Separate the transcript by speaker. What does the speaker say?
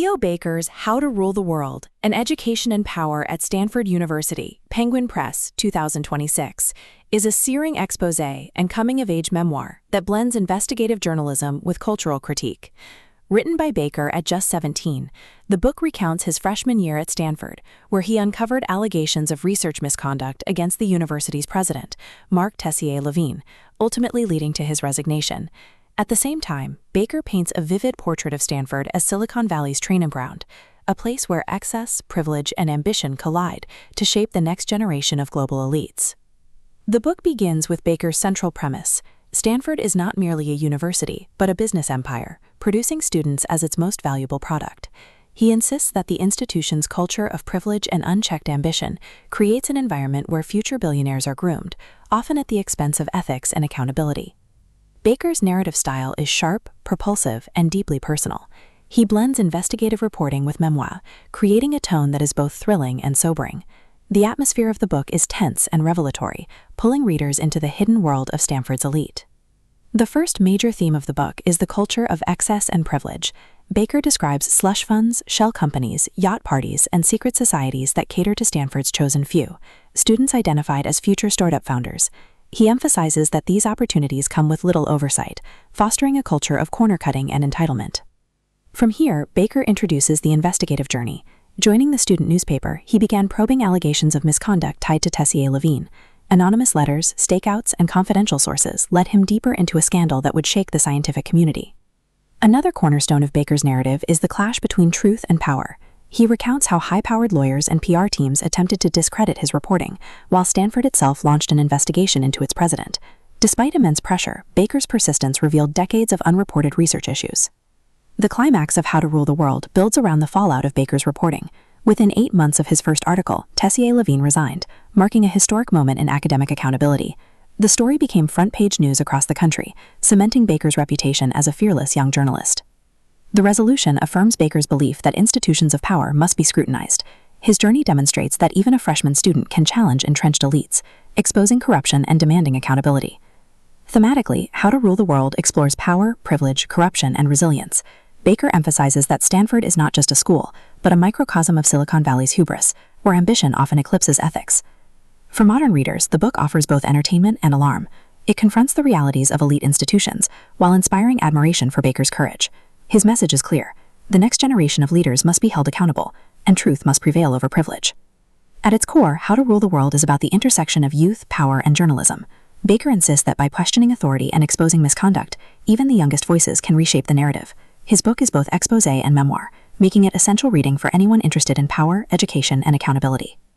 Speaker 1: Theo Baker's How to Rule the World, An Education in Power at Stanford University, Penguin Press, 2026, is a searing exposé and coming-of-age memoir that blends investigative journalism with cultural critique. Written by Baker at just 17, the book recounts his freshman year at Stanford, where he uncovered allegations of research misconduct against the university's president, Mark Tessier-Lavigne, ultimately leading to his resignation. At the same time, Baker paints a vivid portrait of Stanford as Silicon Valley's training ground, a place where excess, privilege, and ambition collide to shape the next generation of global elites. The book begins with Baker's central premise: Stanford is not merely a university, but a business empire, producing students as its most valuable product. He insists that the institution's culture of privilege and unchecked ambition creates an environment where future billionaires are groomed, often at the expense of ethics and accountability. Baker's narrative style is sharp, propulsive, and deeply personal. He blends investigative reporting with memoir, creating a tone that is both thrilling and sobering. The atmosphere of the book is tense and revelatory, pulling readers into the hidden world of Stanford's elite. The first major theme of the book is the culture of excess and privilege. Baker describes slush funds, shell companies, yacht parties, and secret societies that cater to Stanford's chosen few, students identified as future startup founders. He emphasizes that these opportunities come with little oversight, fostering a culture of corner-cutting and entitlement. From here, Baker introduces the investigative journey. Joining the student newspaper, he began probing allegations of misconduct tied to Tessier-Lavigne. Anonymous letters, stakeouts, and confidential sources led him deeper into a scandal that would shake the scientific community. Another cornerstone of Baker's narrative is the clash between truth and power. He recounts how high-powered lawyers and PR teams attempted to discredit his reporting, while Stanford itself launched an investigation into its president. Despite immense pressure, Baker's persistence revealed decades of unreported research issues. The climax of How to Rule the World builds around the fallout of Baker's reporting. Within 8 months of his first article, Tessier-Lavigne resigned, marking a historic moment in academic accountability. The story became front-page news across the country, cementing Baker's reputation as a fearless young journalist. The resolution affirms Baker's belief that institutions of power must be scrutinized. His journey demonstrates that even a freshman student can challenge entrenched elites, exposing corruption and demanding accountability. Thematically, How to Rule the World explores power, privilege, corruption, and resilience. Baker emphasizes that Stanford is not just a school, but a microcosm of Silicon Valley's hubris, where ambition often eclipses ethics. For modern readers, the book offers both entertainment and alarm. It confronts the realities of elite institutions, while inspiring admiration for Baker's courage. His message is clear: the next generation of leaders must be held accountable, and truth must prevail over privilege. At its core, How to Rule the World is about the intersection of youth, power, and journalism. Baker insists that by questioning authority and exposing misconduct, even the youngest voices can reshape the narrative. His book is both exposé and memoir, making it essential reading for anyone interested in power, education, and accountability.